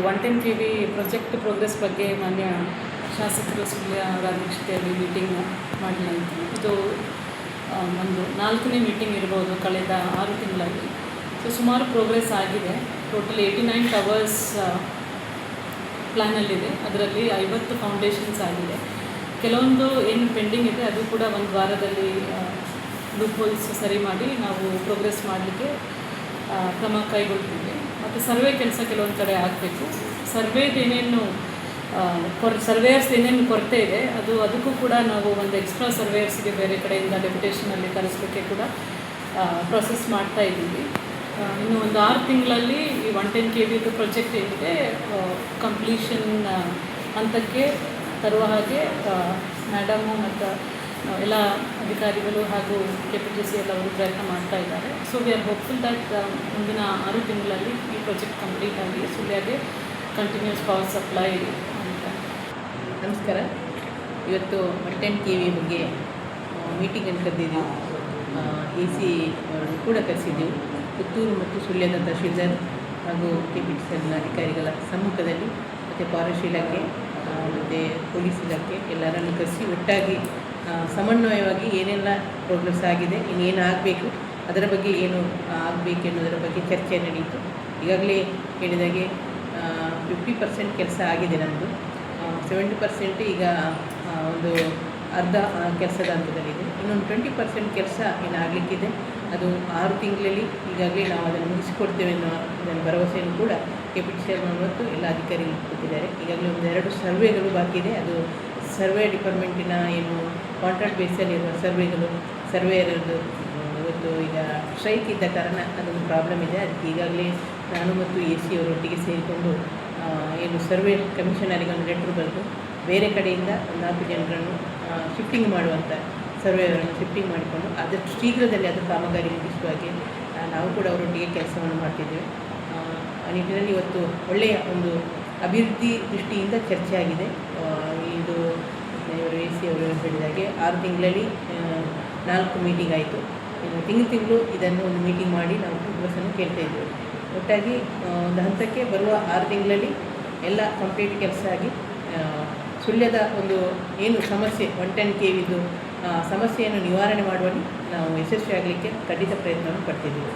110 KV project progress ಬಗ್ಗೆ ಮಾನ್ಯ ಶಾಸಕರು ಸುಳ್ಯ ಅವರ ಅಧ್ಯಕ್ಷತೆಯಲ್ಲಿ ಮೀಟಿಂಗ್ ಮಾಡಲಾಯಿತು. ಇದು ಒಂದು 4ನೇ ಮೀಟಿಂಗ್ ಇರ್ಬೋದು ಕಳೆದ 6 ತಿಂಗಳಲ್ಲಿ. ಸುಮಾರು ಪ್ರೋಗ್ರೆಸ್ ಆಗಿದೆ. ಟೋಟಲ್ 89 ಟವರ್ಸ್ ಪ್ಲ್ಯಾನಲ್ಲಿದೆ. ಅದರಲ್ಲಿ 50 ಫೌಂಡೇಶನ್ಸ್ ಆಗಿದೆ. ಕೆಲವೊಂದು ಏನು ಪೆಂಡಿಂಗ್ ಇದೆ ಅದು ಕೂಡ ಒಂದು ವಾರದಲ್ಲಿ ಲೂಪ್ ಹೋಲ್ಸ್ ಸರಿ ಮಾಡಿ ನಾವು ಪ್ರೋಗ್ರೆಸ್ ಮಾಡಲಿಕ್ಕೆ ಕ್ರಮ ಕೈಗೊಳ್ತೀವಿ. ಮತ್ತು ಸರ್ವೆ ಕೆಲಸ ಕೆಲವೊಂದು ಕಡೆ ಆಗಬೇಕು. ಸರ್ವೇದೇನೇನು ಸರ್ವೇಯರ್ಸ್ ಏನೇನು ಕೊರತೆ ಇದೆ ಅದಕ್ಕೂ ಕೂಡ ನಾವು ಒಂದು ಎಕ್ಸ್ಟ್ರಾ ಸರ್ವೇಯರ್ಸ್ಗೆ ಬೇರೆ ಕಡೆಯಿಂದ ಡೆಪ್ಯುಟೇಷನಲ್ಲಿ ಕರೆಸಲಿಕ್ಕೆ ಕೂಡ ಪ್ರೊಸೆಸ್ ಮಾಡ್ತಾ ಇದ್ದೀವಿ. ಇನ್ನು ಒಂದು 6 ತಿಂಗಳಲ್ಲಿ ಈ 110 KV ಪ್ರಾಜೆಕ್ಟ್ ಏನಿದೆ ಕಂಪ್ಲೀಷನ್ ಹಂತಕ್ಕೆ ತರುವ ಹಾಗೆ ಮೇಡಮು ಮತ್ತು ಎಲ್ಲ ಅಧಿಕಾರಿಗಳು ಹಾಗೂ KPTC ಎಲ್ಲವರು ಪ್ರಯತ್ನ ಮಾಡ್ತಾ ಇದ್ದಾರೆ. So we are hopeful that ಮುಂದಿನ 6 ತಿಂಗಳಲ್ಲಿ ಈ ಪ್ರಾಜೆಕ್ಟ್ ಕಂಪ್ಲೀಟ್ ಆಗಿ ಸುಳ್ಯಗೆ ಕಂಟಿನ್ಯೂಸ್ ಪವರ್ ಸಪ್ಲೈ ಅಂತ. ನಮಸ್ಕಾರ. ಇವತ್ತು 110 KV ಬಗ್ಗೆ ಮೀಟಿಂಗನ್ನು ಕರೆದಿದ್ದೀವಿ. AC ಅವರನ್ನು ಕೂಡ ಕರೆಸಿದ್ದೀವಿ. ಪುತ್ತೂರು ಮತ್ತು ಸುಳ್ಯದ ತಹಶೀಲ್ದಾರ್ ಹಾಗೂ KPTC ಅಧಿಕಾರಿಗಳ ಸಮ್ಮುಖದಲ್ಲಿ ಮತ್ತು ಫಾರೆಸ್ಟ್ ಇಲಾಖೆ ಮತ್ತು ಪೊಲೀಸ್ ಇಲಾಖೆ ಎಲ್ಲರನ್ನು ಕರೆಸಿ ಒಟ್ಟಾಗಿ ಸಮನ್ವಯವಾಗಿ ಏನೆಲ್ಲ ಪ್ರೋಗ್ರೆಸ್ ಆಗಿದೆ, ಇನ್ನೇನು ಆಗಬೇಕು, ಅದರ ಬಗ್ಗೆ ಏನು ಆಗಬೇಕೆನ್ನುವುದರ ಬಗ್ಗೆ ಚರ್ಚೆ ನಡೆಯಿತು. ಈಗಾಗಲೇ ಹೇಳಿದಾಗೆ 50% ಕೆಲಸ ಆಗಿದೆ. ನಮ್ಮದು 70% ಈಗ ಒಂದು ಅರ್ಧ ಕೆಲಸದ ಹಂತದಲ್ಲಿದೆ. ಇನ್ನೊಂದು 20% ಕೆಲಸ ಇನ್ನು ಆಗಲಿಕ್ಕಿದೆ. ಅದು 6 ತಿಂಗಳಲ್ಲಿ ಈಗಾಗಲೇ ನಾವು ಅದನ್ನು ಮುಗಿಸಿಕೊಡ್ತೇವೆ ಅನ್ನೋ ಇದನ್ನು ಭರವಸೆಯನ್ನು ಕೂಡ KPTC ಮತ್ತು ಎಲ್ಲ ಅಧಿಕಾರಿಗಳು ಕೊಟ್ಟಿದ್ದಾರೆ. ಈಗಾಗಲೇ ಒಂದು 2 ಸರ್ವೆಗಳು ಬಾಕಿ ಇದೆ. ಅದು ಸರ್ವೆ ಡಿಪಾರ್ಟ್ಮೆಂಟಿನ ಏನು ಕಾಂಟ್ರಾಕ್ಟ್ ಬೇಸಲ್ಲಿರುವ ಸರ್ವೇಯರದ್ದು ಇವತ್ತು ಈಗ ಸ್ಟ್ರೈಕ್ ಇದ್ದ ಕಾರಣ ಅದೊಂದು ಪ್ರಾಬ್ಲಮ್ ಇದೆ. ಅದಕ್ಕೆ ಈಗಾಗಲೇ ನಾನು ಮತ್ತು AC ಅವರೊಟ್ಟಿಗೆ ಸೇರಿಕೊಂಡು ಏನು ಸರ್ವೆ ಕಮಿಷನರಿಗೆ ಒಂದು ಲೆಟ್ರ್ ಬರೆದು ಬೇರೆ ಕಡೆಯಿಂದ 4 ಜನರನ್ನು ಶಿಫ್ಟಿಂಗ್ ಮಾಡುವಂಥ ಸರ್ವೇಯವರನ್ನು ಶಿಫ್ಟಿಂಗ್ ಮಾಡಿಕೊಂಡು ಆದಷ್ಟು ಶೀಘ್ರದಲ್ಲಿ ಅದು ಕಾಮಗಾರಿ ಮುಗಿಸುವ ಹಾಗೆ ನಾವು ಕೂಡ ಅವರೊಟ್ಟಿಗೆ ಕೆಲಸವನ್ನು ಮಾಡ್ತಿದ್ದೇವೆ. ಆ ನಿಟ್ಟಿನಲ್ಲಿ ಇವತ್ತು ಒಳ್ಳೆಯ ಒಂದು ಅಭಿವೃದ್ಧಿ ದೃಷ್ಟಿಯಿಂದ ಚರ್ಚೆ ಆಗಿದೆ. ಇದು ಇವರು AC ಅವರು ಹೇಳಿದಾಗೆ 6 ತಿಂಗಳಲ್ಲಿ 4 ಮೀಟಿಂಗ್ ಆಯಿತು. ತಿಂಗಳು ಇದನ್ನು ಒಂದು ಮೀಟಿಂಗ್ ಮಾಡಿ ನಾವು ಪ್ರೋಗ್ರೆಸ್ಸನ್ನು ಕೇಳ್ತಾ ಇದ್ದೇವೆ. ಒಟ್ಟಾಗಿ ಒಂದು ಹಂತಕ್ಕೆ ಬರುವ 6 ತಿಂಗಳಲ್ಲಿ ಎಲ್ಲ ಕಂಪ್ಲೀಟ್ ಕೆಲಸ ಆಗಿ ಸುಳ್ಯದ ಒಂದು ಏನು ಸಮಸ್ಯೆ 110 KVದು ಸಮಸ್ಯೆಯನ್ನು ನಿವಾರಣೆ ಮಾಡುವಲ್ಲಿ ನಾವು ಯಶಸ್ವಿಯಾಗಲಿಕ್ಕೆ ಖಂಡಿತ ಪ್ರಯತ್ನವನ್ನು ಪಡ್ತಿದ್ದೀವಿ.